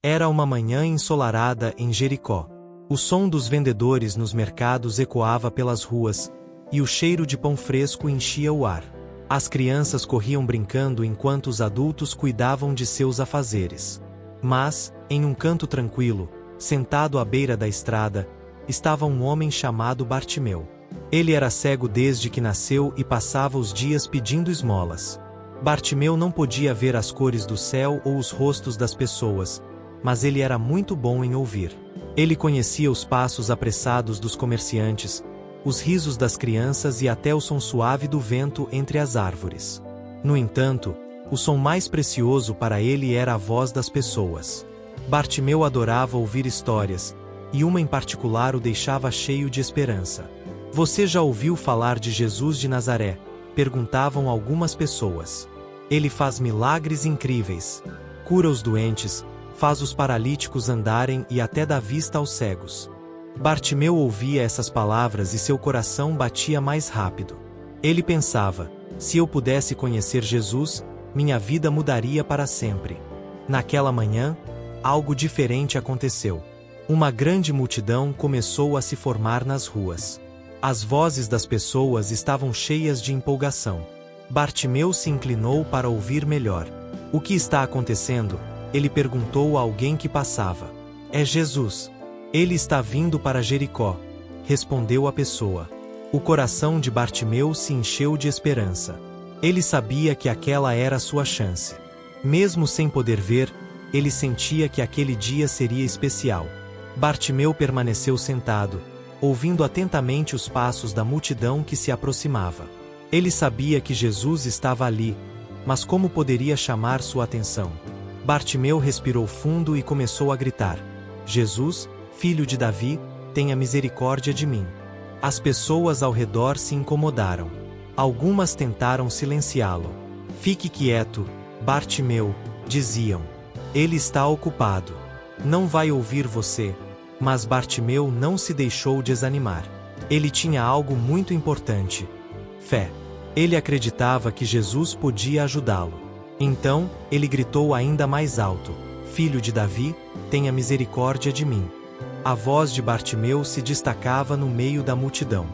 Era uma manhã ensolarada em Jericó. O som dos vendedores nos mercados ecoava pelas ruas, e o cheiro de pão fresco enchia o ar. As crianças corriam brincando enquanto os adultos cuidavam de seus afazeres. Mas, em um canto tranquilo, sentado à beira da estrada, estava um homem chamado Bartimeu. Ele era cego desde que nasceu e passava os dias pedindo esmolas. Bartimeu não podia ver as cores do céu ou os rostos das pessoas, mas ele era muito bom em ouvir. Ele conhecia os passos apressados dos comerciantes, os risos das crianças e até o som suave do vento entre as árvores. No entanto, o som mais precioso para ele era a voz das pessoas. Bartimeu adorava ouvir histórias, e uma em particular o deixava cheio de esperança. "Você já ouviu falar de Jesus de Nazaré?", perguntavam algumas pessoas. "Ele faz milagres incríveis, cura os doentes, faz os paralíticos andarem e até dá vista aos cegos." Bartimeu ouvia essas palavras e seu coração batia mais rápido. Ele pensava: se eu pudesse conhecer Jesus, minha vida mudaria para sempre. Naquela manhã, algo diferente aconteceu. Uma grande multidão começou a se formar nas ruas. As vozes das pessoas estavam cheias de empolgação. Bartimeu se inclinou para ouvir melhor. "O que está acontecendo?", ele perguntou a alguém que passava. "É Jesus. Ele está vindo para Jericó", respondeu a pessoa. O coração de Bartimeu se encheu de esperança. Ele sabia que aquela era sua chance. Mesmo sem poder ver, ele sentia que aquele dia seria especial. Bartimeu permaneceu sentado, ouvindo atentamente os passos da multidão que se aproximava. Ele sabia que Jesus estava ali, mas como poderia chamar sua atenção? Bartimeu respirou fundo e começou a gritar: "Jesus, filho de Davi, tenha misericórdia de mim." As pessoas ao redor se incomodaram. Algumas tentaram silenciá-lo. "Fique quieto, Bartimeu", diziam. "Ele está ocupado. Não vai ouvir você." Mas Bartimeu não se deixou desanimar. Ele tinha algo muito importante: fé. Ele acreditava que Jesus podia ajudá-lo. Então, ele gritou ainda mais alto: "Filho de Davi, tenha misericórdia de mim." A voz de Bartimeu se destacava no meio da multidão.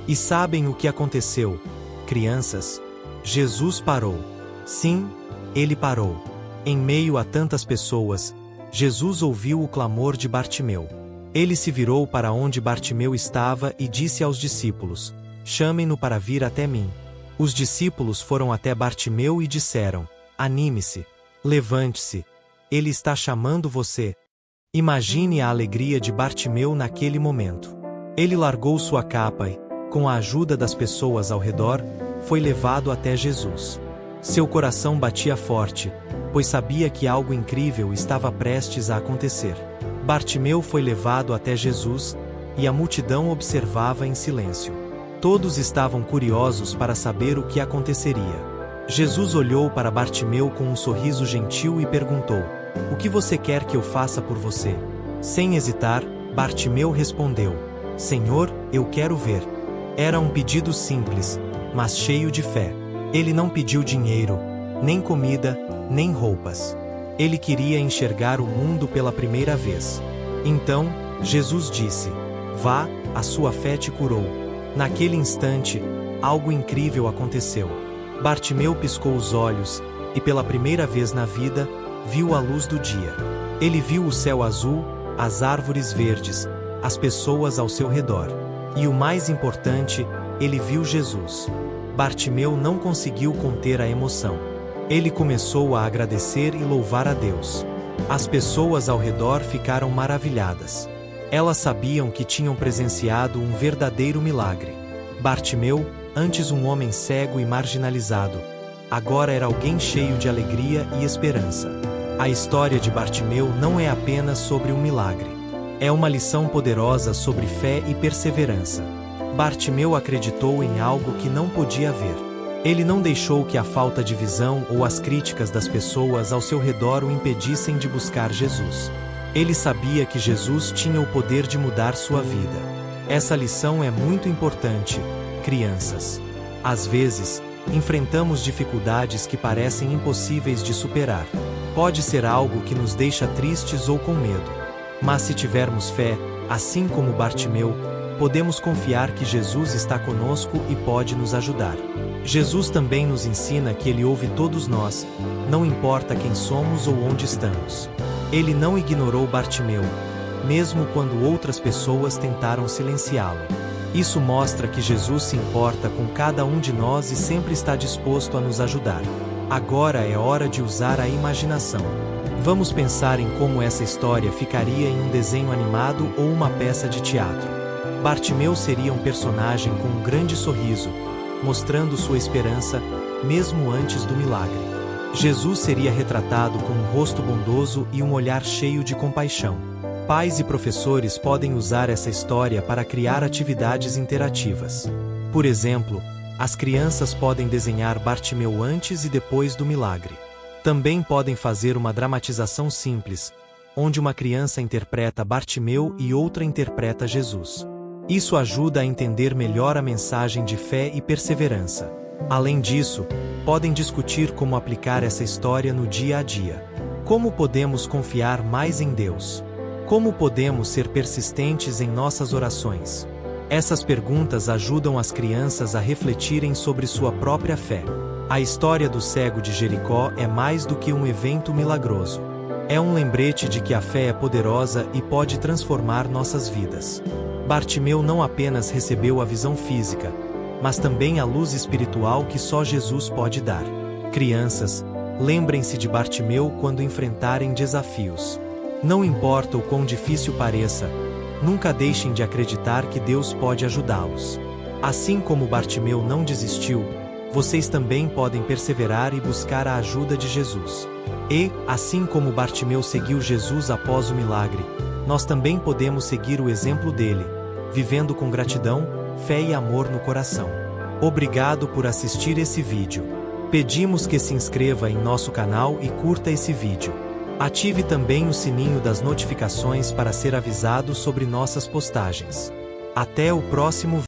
E sabem o que aconteceu, crianças? Jesus parou. Sim, ele parou. Em meio a tantas pessoas, Jesus ouviu o clamor de Bartimeu. Ele se virou para onde Bartimeu estava e disse aos discípulos: "Chamem-no para vir até mim." Os discípulos foram até Bartimeu e disseram: "Anime-se, levante-se, ele está chamando você." Imagine a alegria de Bartimeu naquele momento. Ele largou sua capa e, com a ajuda das pessoas ao redor, foi levado até Jesus. Seu coração batia forte, pois sabia que algo incrível estava prestes a acontecer. Bartimeu foi levado até Jesus, e a multidão observava em silêncio. Todos estavam curiosos para saber o que aconteceria. Jesus olhou para Bartimeu com um sorriso gentil e perguntou: "O que você quer que eu faça por você?" Sem hesitar, Bartimeu respondeu: "Senhor, eu quero ver." Era um pedido simples, mas cheio de fé. Ele não pediu dinheiro, nem comida, nem roupas. Ele queria enxergar o mundo pela primeira vez. Então, Jesus disse: "Vá, a sua fé te curou." Naquele instante, algo incrível aconteceu. Bartimeu piscou os olhos, e pela primeira vez na vida, viu a luz do dia. Ele viu o céu azul, as árvores verdes, as pessoas ao seu redor. E o mais importante, ele viu Jesus. Bartimeu não conseguiu conter a emoção. Ele começou a agradecer e louvar a Deus. As pessoas ao redor ficaram maravilhadas. Elas sabiam que tinham presenciado um verdadeiro milagre. Bartimeu, antes um homem cego e marginalizado, agora era alguém cheio de alegria e esperança. A história de Bartimeu não é apenas sobre um milagre. É uma lição poderosa sobre fé e perseverança. Bartimeu acreditou em algo que não podia ver. Ele não deixou que a falta de visão ou as críticas das pessoas ao seu redor o impedissem de buscar Jesus. Ele sabia que Jesus tinha o poder de mudar sua vida. Essa lição é muito importante, crianças. Às vezes, enfrentamos dificuldades que parecem impossíveis de superar. Pode ser algo que nos deixa tristes ou com medo. Mas se tivermos fé, assim como Bartimeu, podemos confiar que Jesus está conosco e pode nos ajudar. Jesus também nos ensina que Ele ouve todos nós, não importa quem somos ou onde estamos. Ele não ignorou Bartimeu, mesmo quando outras pessoas tentaram silenciá-lo. Isso mostra que Jesus se importa com cada um de nós e sempre está disposto a nos ajudar. Agora é hora de usar a imaginação. Vamos pensar em como essa história ficaria em um desenho animado ou uma peça de teatro. Bartimeu seria um personagem com um grande sorriso, mostrando sua esperança, mesmo antes do milagre. Jesus seria retratado com um rosto bondoso e um olhar cheio de compaixão. Pais e professores podem usar essa história para criar atividades interativas. Por exemplo, as crianças podem desenhar Bartimeu antes e depois do milagre. Também podem fazer uma dramatização simples, onde uma criança interpreta Bartimeu e outra interpreta Jesus. Isso ajuda a entender melhor a mensagem de fé e perseverança. Além disso, podem discutir como aplicar essa história no dia a dia. Como podemos confiar mais em Deus? Como podemos ser persistentes em nossas orações? Essas perguntas ajudam as crianças a refletirem sobre sua própria fé. A história do cego de Jericó é mais do que um evento milagroso. É um lembrete de que a fé é poderosa e pode transformar nossas vidas. Bartimeu não apenas recebeu a visão física, mas também a luz espiritual que só Jesus pode dar. Crianças, lembrem-se de Bartimeu quando enfrentarem desafios. Não importa o quão difícil pareça, nunca deixem de acreditar que Deus pode ajudá-los. Assim como Bartimeu não desistiu, vocês também podem perseverar e buscar a ajuda de Jesus. E, assim como Bartimeu seguiu Jesus após o milagre, nós também podemos seguir o exemplo dele, vivendo com gratidão, fé e amor no coração. Obrigado por assistir esse vídeo. Pedimos que se inscreva em nosso canal e curta esse vídeo. Ative também o sininho das notificações para ser avisado sobre nossas postagens. Até o próximo vídeo.